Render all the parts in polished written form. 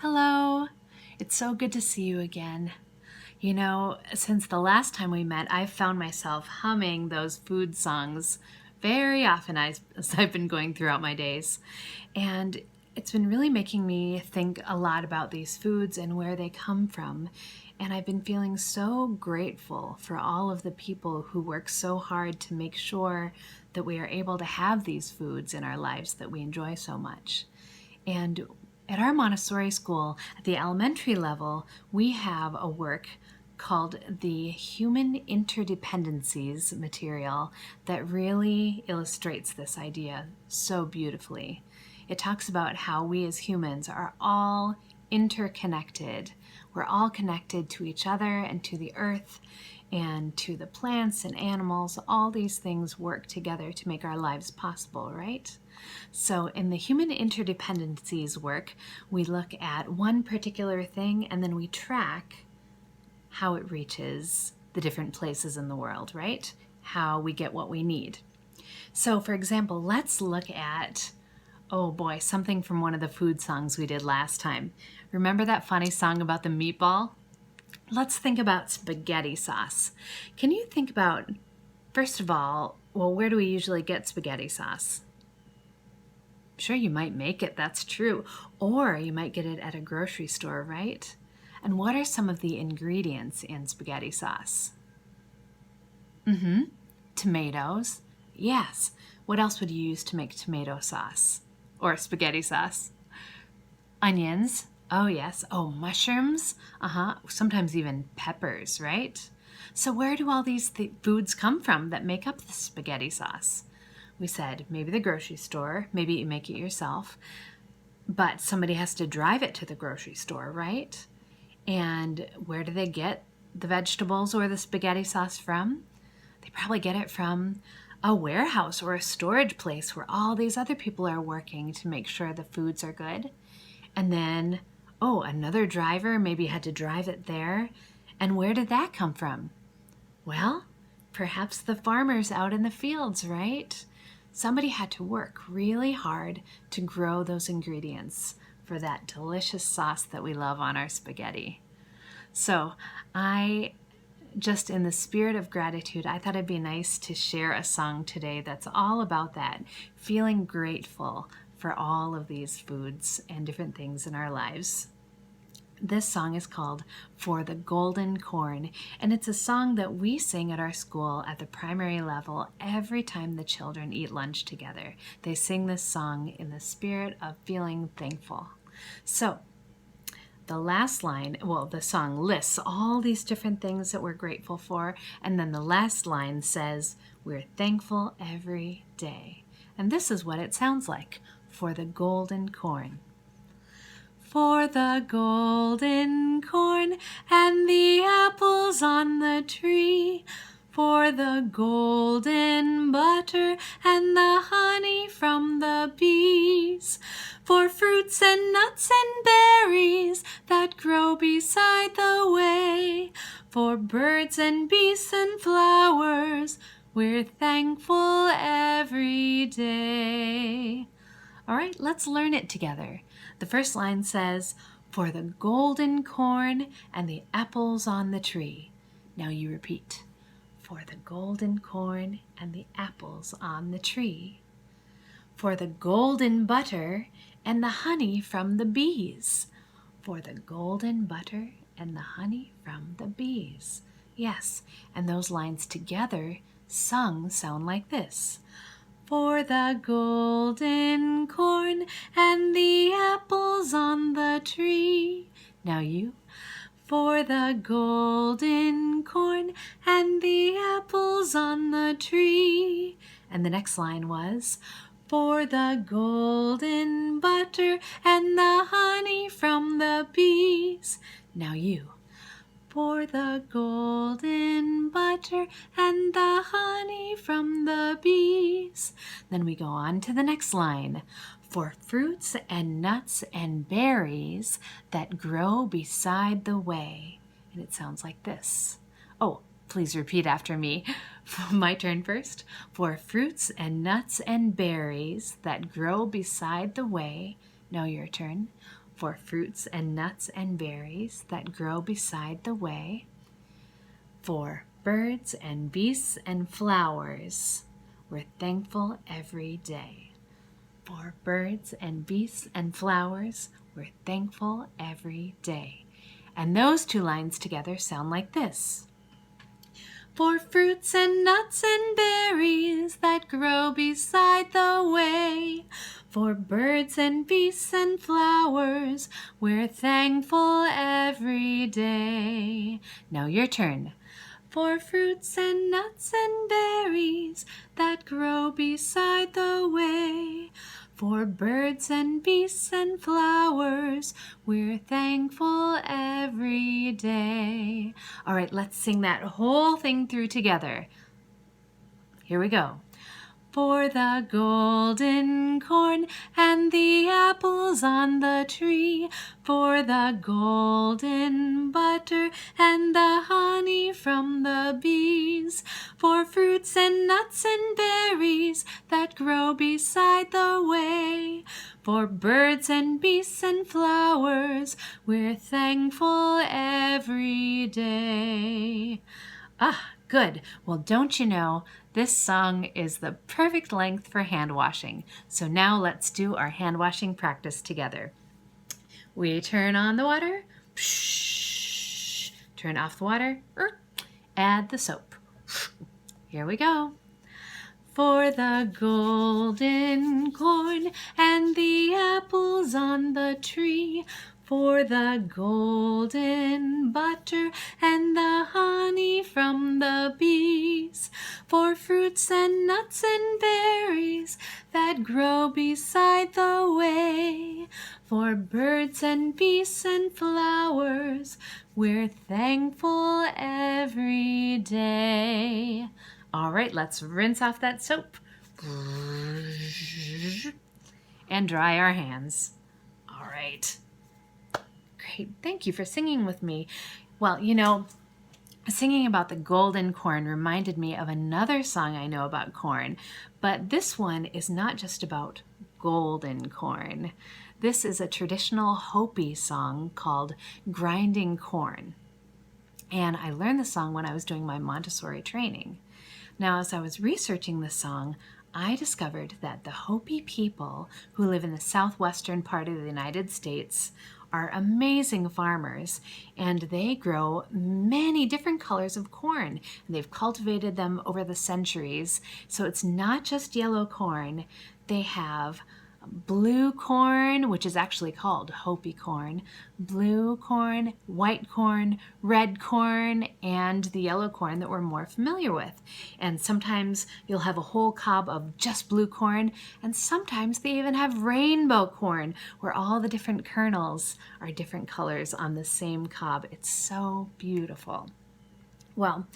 Hello, it's so good to see you again. You know, since the last time we met, I've found myself humming those food songs very often as I've been going throughout my days. And it's been really making me think a lot about these foods and where they come from. And I've been feeling so grateful for all of the people who work so hard to make sure that we are able to have these foods in our lives that we enjoy so much. And at our Montessori school, at the elementary level, we have a work called the Human Interdependencies material that really illustrates this idea so beautifully. It talks about how we as humans are all interconnected. We're all connected to each other and to the earth and to the plants and animals. All these things work together to make our lives possible, right? So in the human interdependencies work, we look at one particular thing and then we track how it reaches the different places in the world, right? How we get what we need. So for example, let's look at, oh boy, something from one of the food songs we did last time. Remember that funny song about the meatball? Let's think about spaghetti sauce. Can you think about, first of all, well, where do we usually get spaghetti sauce? Sure, you might make it, that's true. Or you might get it at a grocery store, right? And what are some of the ingredients in spaghetti sauce? Tomatoes. Yes. What else would you use to make tomato sauce? Or spaghetti sauce? Onions. Oh, yes. Oh, mushrooms. Sometimes even peppers, right? So where do all these foods come from that make up the spaghetti sauce? We said maybe the grocery store, maybe you make it yourself, but somebody has to drive it to the grocery store, right? And where do they get the vegetables or the spaghetti sauce from? They probably get it from a warehouse or a storage place where all these other people are working to make sure the foods are good. And then, another driver maybe had to drive it there. And where did that come from? Well, perhaps the farmers out in the fields, right? Somebody had to work really hard to grow those ingredients for that delicious sauce that we love on our spaghetti. So just in the spirit of gratitude, I thought it'd be nice to share a song today that's all about that, feeling grateful for all of these foods and different things in our lives. This song is called For the Golden Corn, and it's a song that we sing at our school at the primary level every time the children eat lunch together. They sing this song in the spirit of feeling thankful. So, the last line, the song lists all these different things that we're grateful for, and then the last line says, we're thankful every day. And this is what it sounds like, for the golden corn. For the golden corn and the apples on the tree, for the golden butter and the honey from the bees, for fruits and nuts and berries that grow beside the way, for birds and beasts and flowers, we're thankful every day. All right, let's learn it together. The first line says, for the golden corn and the apples on the tree. Now you repeat, for the golden corn and the apples on the tree. For the golden butter and the honey from the bees. For the golden butter and the honey from the bees. Yes, and those lines together, sung, sound like this. For the golden corn and the apples on the tree. Now you. For the golden corn and the apples on the tree. And the next line was, for the golden butter and the honey from the bees. Now you. For the golden butter and the honey from the bees. Then we go on to the next line. For fruits and nuts and berries that grow beside the way. And it sounds like this. Oh, please repeat after me. My turn first. For fruits and nuts and berries that grow beside the way. Now your turn. for fruits and nuts and berries that grow beside the way, for birds and beasts and flowers, we're thankful every day. For birds and beasts and flowers, we're thankful every day. And those two lines together sound like this. For fruits and nuts and berries that grow beside the way, for birds and beasts and flowers, we're thankful every day. Now your turn. For fruits and nuts and berries that grow beside the way, for birds and beasts and flowers, we're thankful every day. All right, let's sing that whole thing through together. Here we go. For the golden corn and the apples on the tree, for the golden butter and the honey from the bees, for fruits and nuts and berries that grow beside the way, for birds and beasts and flowers, we're thankful every day. Ah, good. Well, don't you know, this song is the perfect length for hand washing. So now let's do our hand washing practice together. We turn on the water, psh, turn off the water, add the soap. Here we go. For the golden corn and the apples on the tree, for the golden butter and the honey from the bees, for fruits and nuts and berries that grow beside the way, for birds and beasts and flowers, we're thankful every day. All right, let's rinse off that soap and dry our hands. All right. Great. Thank you for singing with me. Well, you know, singing about the golden corn reminded me of another song I know about corn, but this one is not just about golden corn. This is a traditional Hopi song called Grinding Corn. And I learned the song when I was doing my Montessori training. Now, as I was researching this song, I discovered that the Hopi people who live in the southwestern part of the United States are amazing farmers, and they grow many different colors of corn, and they've cultivated them over the centuries. So it's not just yellow corn. They have blue corn, which is actually called Hopi corn, blue corn, white corn, red corn, and the yellow corn that we're more familiar with. And sometimes you'll have a whole cob of just blue corn, and sometimes they even have rainbow corn, where all the different kernels are different colors on the same cob. It's so beautiful. Well,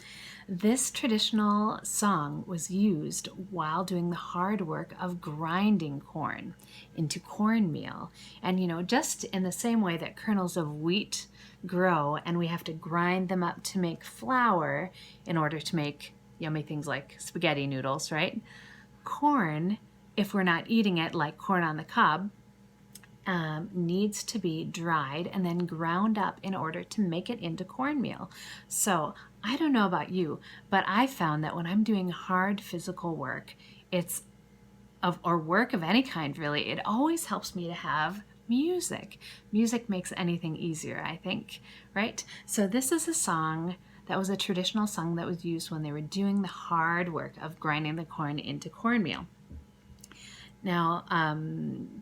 this traditional song was used while doing the hard work of grinding corn into cornmeal. And you know, just in the same way that kernels of wheat grow and we have to grind them up to make flour in order to make yummy things like spaghetti noodles, right? Corn, if we're not eating it like corn on the cob, needs to be dried and then ground up in order to make it into cornmeal. So I don't know about you, but I found that when I'm doing hard physical work, or work of any kind really, it always helps me to have music. Music makes anything easier, I think, right? So this is a song that was a traditional song that was used when they were doing the hard work of grinding the corn into cornmeal. Now,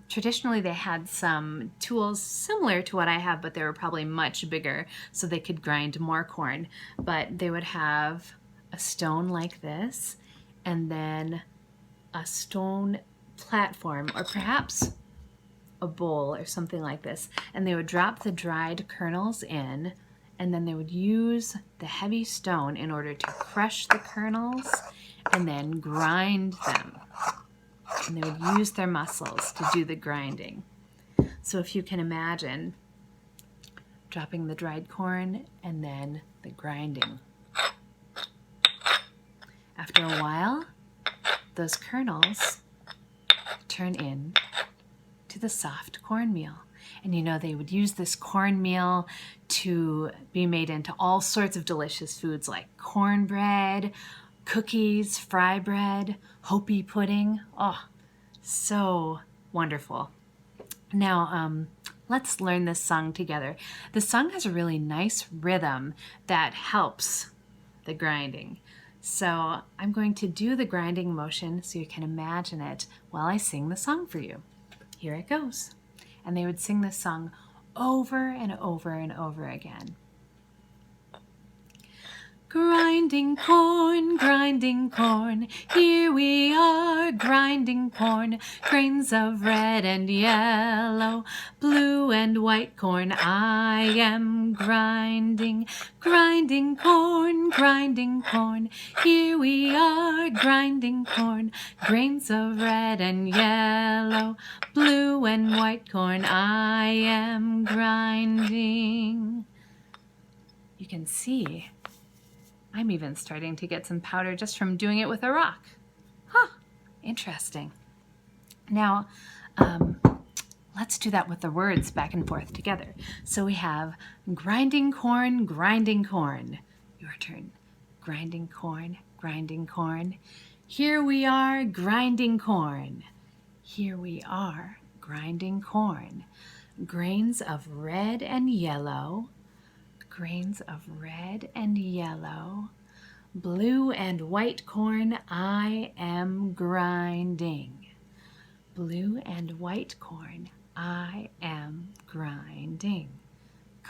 traditionally they had some tools similar to what I have, but they were probably much bigger, so they could grind more corn. But they would have a stone like this, and then a stone platform, or perhaps a bowl or something like this. And they would drop the dried kernels in, and then they would use the heavy stone in order to crush the kernels and then grind them. And they would use their muscles to do the grinding. So if you can imagine dropping the dried corn and then the grinding. After a while, those kernels turn in to the soft cornmeal. And they would use this cornmeal to be made into all sorts of delicious foods like cornbread, cookies, fry bread, Hopi pudding. Oh, so wonderful. Now, let's learn this song together. The song has a really nice rhythm that helps the grinding. So I'm going to do the grinding motion so you can imagine it while I sing the song for you. Here it goes. And they would sing this song over and over and over again. Grinding corn, here we are, grinding corn, grains of red and yellow, blue and white corn, I am grinding, grinding corn, here we are, grinding corn, grains of red and yellow, blue and white corn, I am grinding. You can see I'm even starting to get some powder just from doing it with a rock. Huh, interesting. Now, let's do that with the words back and forth together. So we have grinding corn, your turn. Grinding corn, here we are, grinding corn. Here we are, grinding corn. Grains of red and yellow, blue and white corn, I am grinding. Blue and white corn, I am grinding.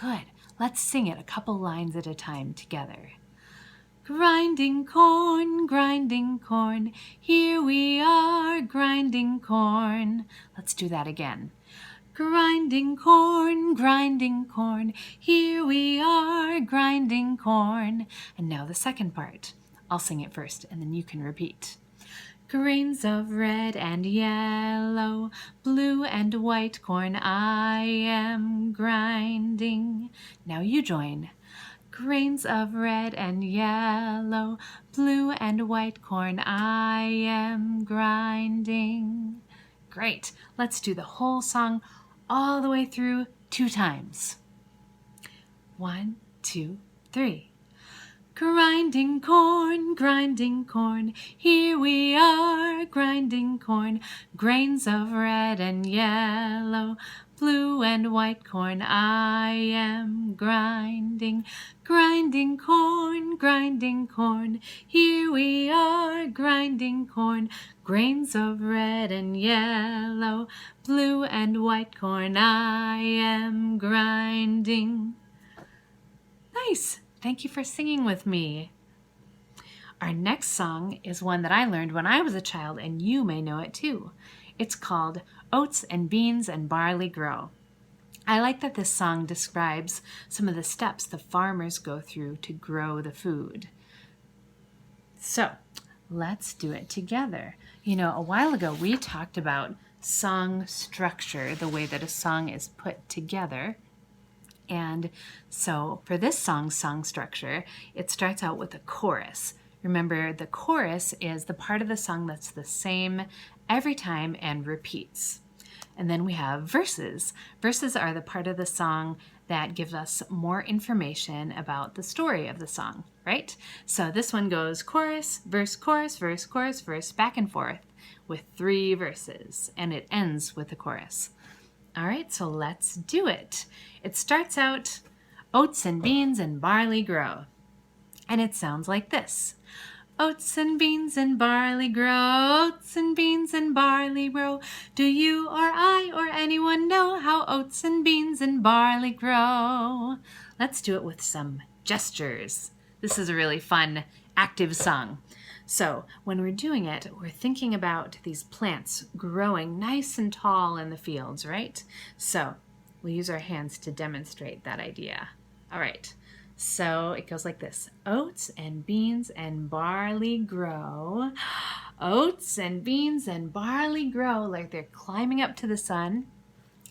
Good. Let's sing it a couple lines at a time together. Grinding corn, here we are, grinding corn. Let's do that again. Grinding corn, here we are, grinding corn. And now the second part. I'll sing it first and then you can repeat. Grains of red and yellow, blue and white corn, I am grinding. Now you join. Grains of red and yellow, blue and white corn, I am grinding. Great. Let's do the whole song all the way through 2 times. 1, 2, 3. Grinding corn, here we are, grinding corn, grains of red and yellow, blue and white corn, I am grinding. Grinding corn, here we are, grinding corn, grains of red and yellow, blue and white corn, I am grinding. Nice! Thank you for singing with me. Our next song is one that I learned when I was a child, and you may know it too. It's called Oats and Beans and Barley Grow. I like that this song describes some of the steps the farmers go through to grow the food. So, let's do it together. A while ago we talked about song structure, the way that a song is put together. And so for this song structure, it starts out with a chorus. Remember, the chorus is the part of the song that's the same every time and repeats. And then we have verses. Verses are the part of the song that gives us more information about the story of the song, right? So this one goes chorus, verse, verse, back and forth with 3 verses, and it ends with a chorus. All right, so let's do it. It starts out, oats and beans and barley grow. And it sounds like this. Oats and beans and barley grow, oats and beans and barley grow. Do you or I or anyone know how oats and beans and barley grow? Let's do it with some gestures. This is a really fun, active song. So when we're doing it, we're thinking about these plants growing nice and tall in the fields, right? So we'll use our hands to demonstrate that idea. All right, so it goes like this. Oats and beans and barley grow. Oats and beans and barley grow, like they're climbing up to the sun.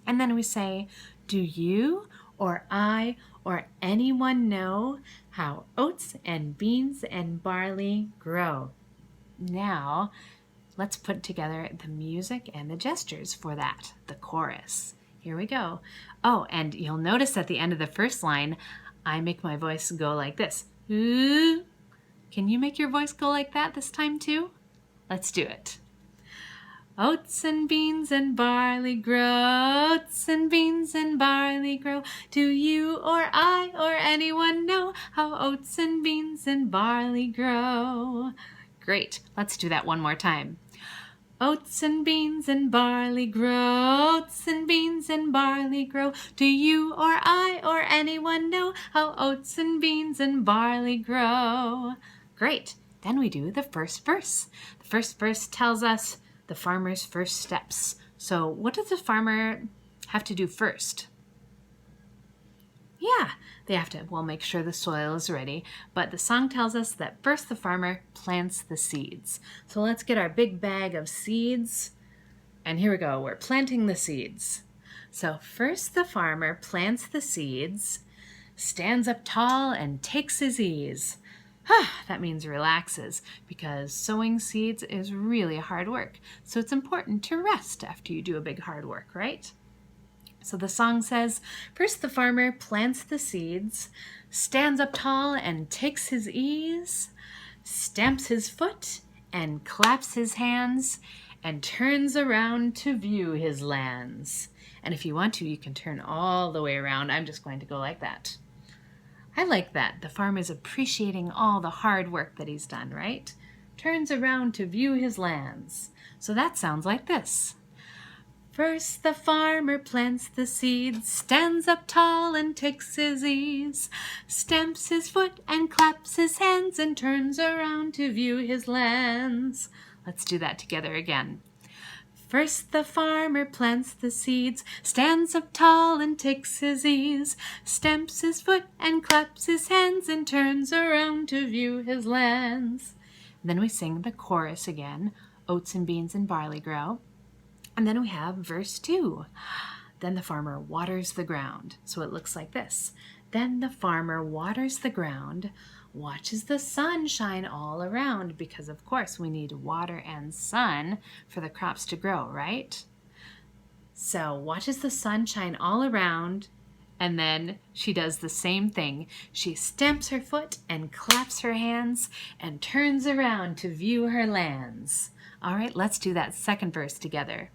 And then we say, do you or I or anyone know how oats and beans and barley grow? Now, let's put together the music and the gestures for that, the chorus. Here we go. Oh, and you'll notice at the end of the first line, I make my voice go like this. Ooh. Can you make your voice go like that this time too? Let's do it. Oats and beans and barley grow, oats and beans and barley grow. Do you or I or anyone know how oats and beans and barley grow? Great, let's do that one more time. Oats and beans and barley grow, oats and beans and barley grow. Do you or I or anyone know how oats and beans and barley grow? Great, then we do the first verse. The first verse tells us the farmer's first steps. So what does the farmer have to do first? Yeah, they have to, well, make sure the soil is ready. But the song tells us that first the farmer plants the seeds. So let's get our big bag of seeds. And here we go, we're planting the seeds. So first the farmer plants the seeds, stands up tall and takes his ease. That means relaxes, because sowing seeds is really hard work. So it's important to rest after you do a big hard work, right? So the song says, first the farmer plants the seeds, stands up tall and takes his ease, stamps his foot and claps his hands, and turns around to view his lands. And if you want to, you can turn all the way around. I'm just going to go like that. I like that. The farmer's appreciating all the hard work that he's done, right? Turns around to view his lands. So that sounds like this. First the farmer plants the seeds, stands up tall and takes his ease, stamps his foot and claps his hands, and turns around to view his lands. Let's do that together again. First the farmer plants the seeds, stands up tall and takes his ease, stamps his foot and claps his hands, and turns around to view his lands. And then we sing the chorus again, oats and beans and barley grow. And then we have verse 2. Then the farmer waters the ground. So it looks like this. Then the farmer waters the ground, watches the sun shine all around, because of course we need water and sun for the crops to grow, right? So watches the sun shine all around, and then she does the same thing. She stamps her foot and claps her hands and turns around to view her lands. All right, let's do that second verse together.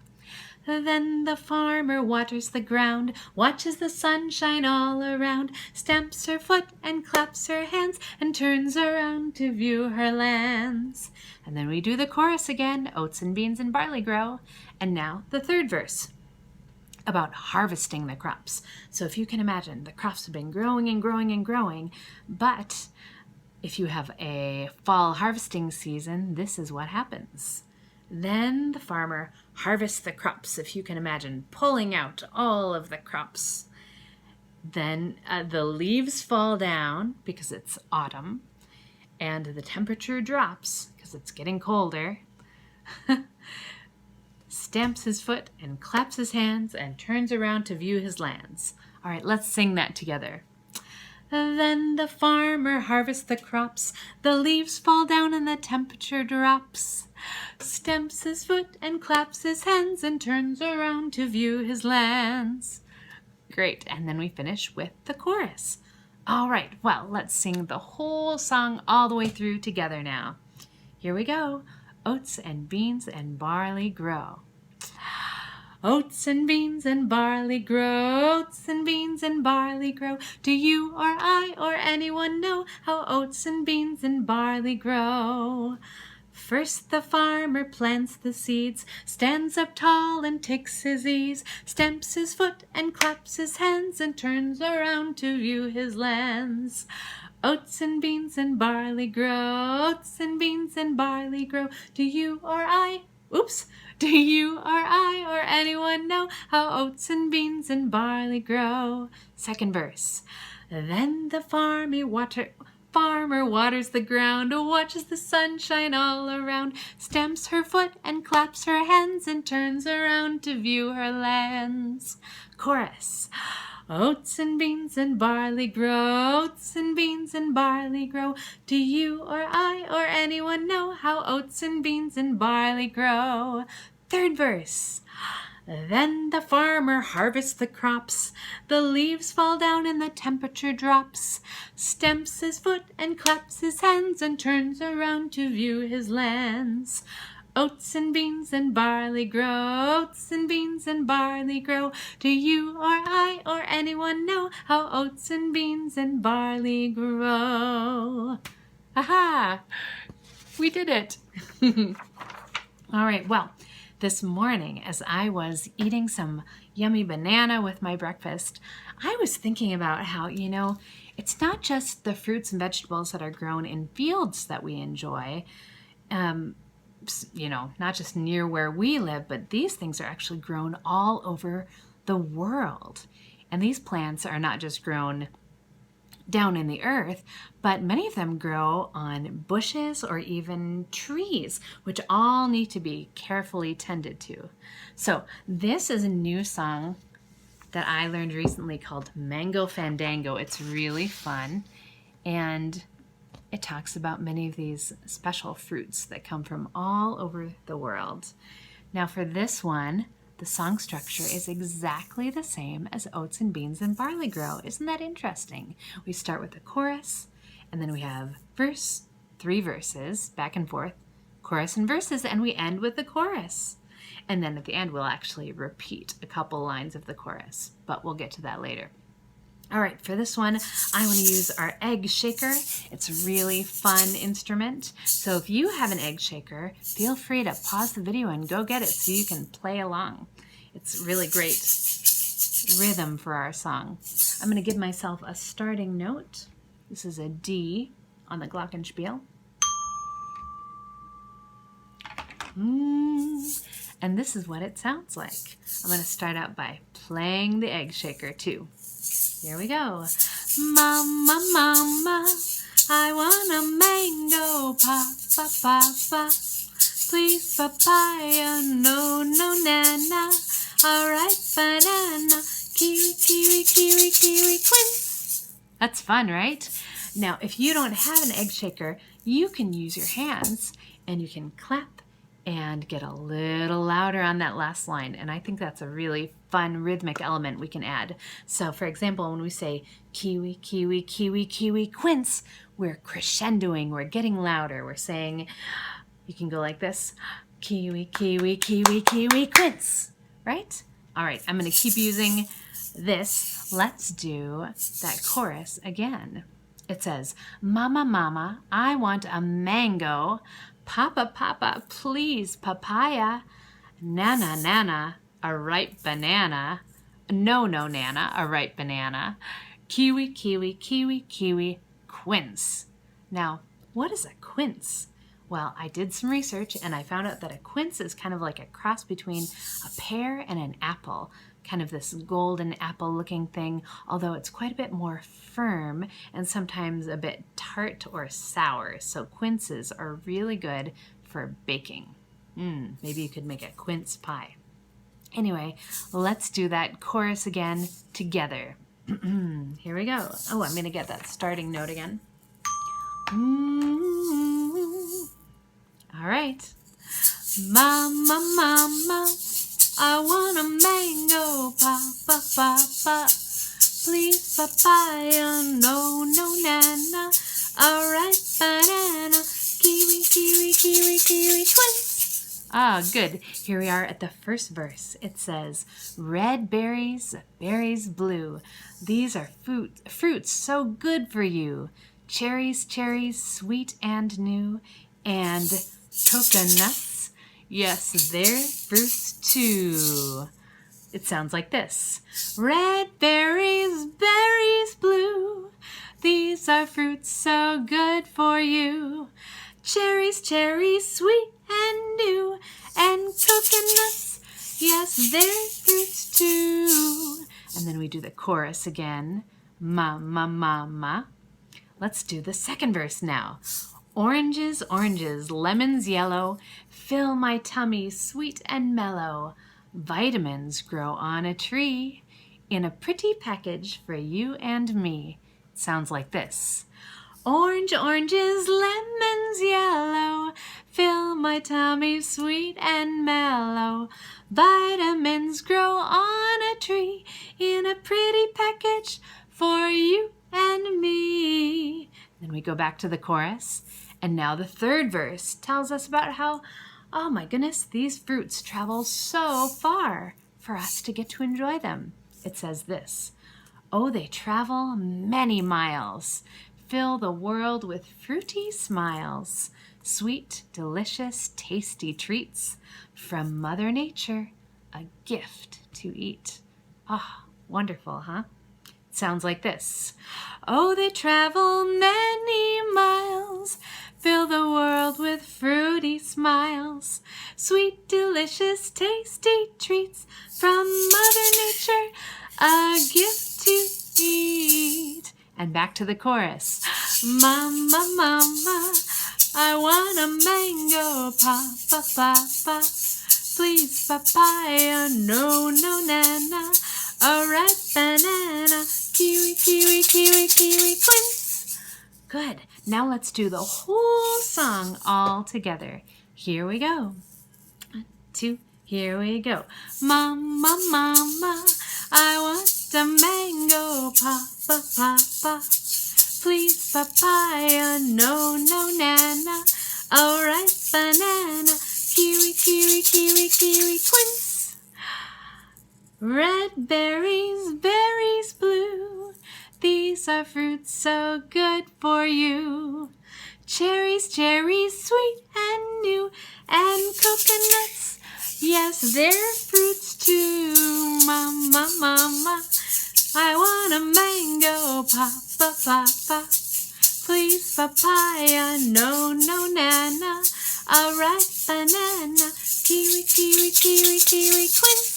Then the farmer waters the ground, watches the sun shine all around, stamps her foot and claps her hands, and turns around to view her lands. And then we do the chorus again, oats and beans and barley grow. And now the third verse, about harvesting the crops. So if you can imagine, the crops have been growing and growing and growing, but if you have a fall harvesting season, this is what happens. Then the farmer harvests the crops, if you can imagine, pulling out all of the crops. Then the leaves fall down because it's autumn, and the temperature drops because it's getting colder. Stamps his foot and claps his hands and turns around to view his lands. All right, let's sing that together. Then the farmer harvests the crops, the leaves fall down and the temperature drops. Stamps his foot and claps his hands and turns around to view his lands. Great, and then we finish with the chorus. All right, well, let's sing the whole song all the way through together now. Here we go. Oats and beans and barley grow. Oats and beans and barley grow, oats and beans and barley grow. Do you or I or anyone know how oats and beans and barley grow? First the farmer plants the seeds, stands up tall and takes his ease, stamps his foot and claps his hands, and turns around to view his lands. Oats and beans and barley grow, oats and beans and barley grow. Do you or I or anyone know how oats and beans and barley grow? Second verse. Then the farmer waters the ground, watches the sun shine all around, stamps her foot and claps her hands, and turns around to view her lands. Chorus. Oats and beans and barley grow, oats and beans and barley grow. Do you or I or anyone know how oats and beans and barley grow? Third verse. Then the farmer harvests the crops, the leaves fall down and the temperature drops, stamps his foot and claps his hands and turns around to view his lands. Oats and beans and barley grow, oats and beans and barley grow. Do you or I or anyone know how oats and beans and barley grow? Aha! We did it! All right, well, this morning as I was eating some yummy banana with my breakfast, I was thinking about how, it's not just the fruits and vegetables that are grown in fields that we enjoy, not just near where we live, but these things are actually grown all over the world. And these plants are not just grown down in the earth, but many of them grow on bushes or even trees, which all need to be carefully tended to. So this is a new song that I learned recently called Mango Fandango. It's really fun, and it talks about many of these special fruits that come from all over the world. Now for this one, the song structure is exactly the same as oats and beans and barley grow. Isn't that interesting? We start with the chorus, and then we have verse, 3 verses, back and forth, chorus and verses, and we end with the chorus. And then at the end, we'll actually repeat a couple lines of the chorus, but we'll get to that later. All right, for this one, I want to use our egg shaker. It's a really fun instrument. So if you have an egg shaker, feel free to pause the video and go get it so you can play along. It's really great rhythm for our song. I'm going to give myself a starting note. This is a D on the glockenspiel. And this is what it sounds like. I'm going to start out by playing the egg shaker too. Here we go. Mama, mama, I want a mango, papa, papa. Please, papaya, no, no, nana. All right, banana, kiwi, kiwi, kiwi, kiwi, quince. That's fun, right? Now, if you don't have an egg shaker, you can use your hands and you can clap and get a little louder on that last line. And I think that's a really fun rhythmic element we can add. So for example, when we say kiwi, kiwi, kiwi, kiwi, quince, we're crescendoing, we're getting louder. We're saying, you can go like this, kiwi, kiwi, kiwi, kiwi, quince, right? All right, I'm gonna keep using this. Let's do that chorus again. It says, mama, mama, I want a mango. Papa, papa, please, papaya. Nana, nana, a ripe banana. No, no, nana, a ripe banana. Kiwi, kiwi, kiwi, kiwi, quince. Now, what is a quince? Well, I did some research and I found out that a quince is kind of like a cross between a pear and an apple. Kind of this golden apple looking thing, although it's quite a bit more firm and sometimes a bit tart or sour. So quinces are really good for baking. Maybe you could make a quince pie. Anyway, let's do that chorus again together. Here we go. Oh, I'm gonna get that starting note again. All right. Mama, mama, I want a mango, papa, papa. Please, papaya, no, no, nana. A ripe banana, kiwi, kiwi, kiwi, kiwi, quince. Ah, good. Here we are at the first verse. It says, red berries, berries blue. These are fruits so good for you. Cherries, cherries, sweet and new. And coconuts. Yes, they're fruits too. It sounds like this. Red berries, berries blue. These are fruits so good for you. Cherries, cherries, sweet and new. And coconuts, yes, they're fruits too. And then we do the chorus again. Mama, mama. Let's do the second verse now. Oranges, oranges, lemons yellow, fill my tummy sweet and mellow. Vitamins grow on a tree, in a pretty package for you and me. It sounds like this. Orange, oranges, lemons, yellow, fill my tummy sweet and mellow. Vitamins grow on a tree in a pretty package for you and me. Then we go back to the chorus. And now the third verse tells us about how, oh my goodness, these fruits travel so far for us to get to enjoy them. It says this, oh, they travel many miles, fill the world with fruity smiles, sweet, delicious, tasty treats from Mother Nature, a gift to eat. Ah, wonderful, huh? Sounds like this. Oh, they travel many miles, fill the world with fruity smiles, sweet, delicious, tasty treats from Mother Nature, a gift to eat. And back to the chorus. Mama, mama, I want a mango, papa, papa. Please, papaya, no, no, nana. A ripe banana, kiwi, kiwi, kiwi, kiwi, quince. Good. Now let's do the whole song all together. Here we go. 1, 2, here we go. Mama, mama, I want a mango, papa, papa. Please, papaya, no, no, nana. A ripe banana, kiwi, kiwi, kiwi, kiwi, quince. Red berries, berries blue, these are fruits so good for you. Cherries, cherries, sweet and new, and coconuts, yes, they're fruits too. Mama, mama, I want a mango, papa, papa. Please, papaya, no, no, nana. A ripe banana, kiwi, kiwi, kiwi, kiwi, quince.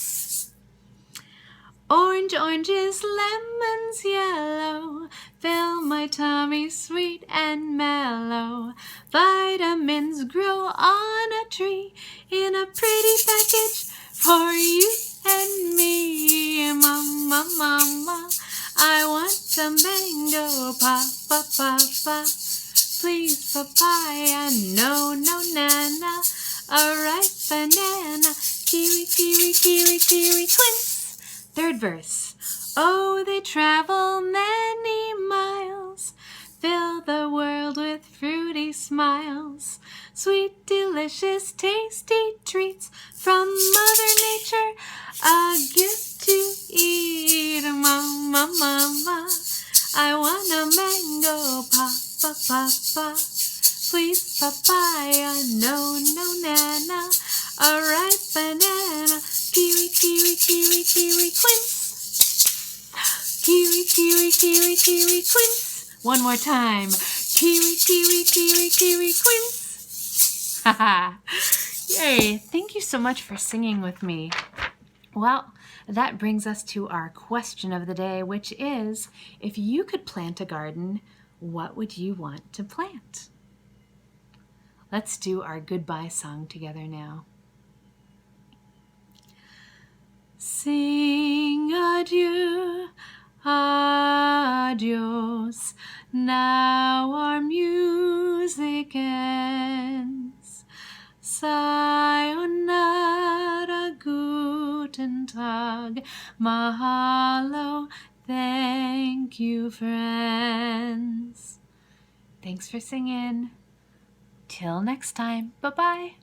Orange, oranges, lemons, yellow, fill my tummy sweet and mellow. Vitamins grow on a tree in a pretty package for you and me. Mama, mama, I want a mango, papa, papa. Please, papaya, no, no, nana. A ripe banana, kiwi, kiwi, kiwi, kiwi, quince. Third verse. Oh, they travel many miles, fill the world with fruity smiles, sweet, delicious, tasty treats from Mother Nature, a gift to eat. Mama, mama, I want a mango, papa, papa. Please, papaya, no, no, nana. A ripe banana, kiwi, kiwi, kiwi, kiwi, quince. Kiwi, kiwi, kiwi, kiwi, quince. One more time. Kiwi, kiwi, kiwi, kiwi, quince. Haha. Yay. Thank you so much for singing with me. Well, that brings us to our question of the day, which is, if you could plant a garden, what would you want to plant? Let's do our goodbye song together now. Sing adieu, adios, now our music ends. Sayonara, guten Tag, mahalo, thank you, friends. Thanks for singing. Till next time, bye-bye.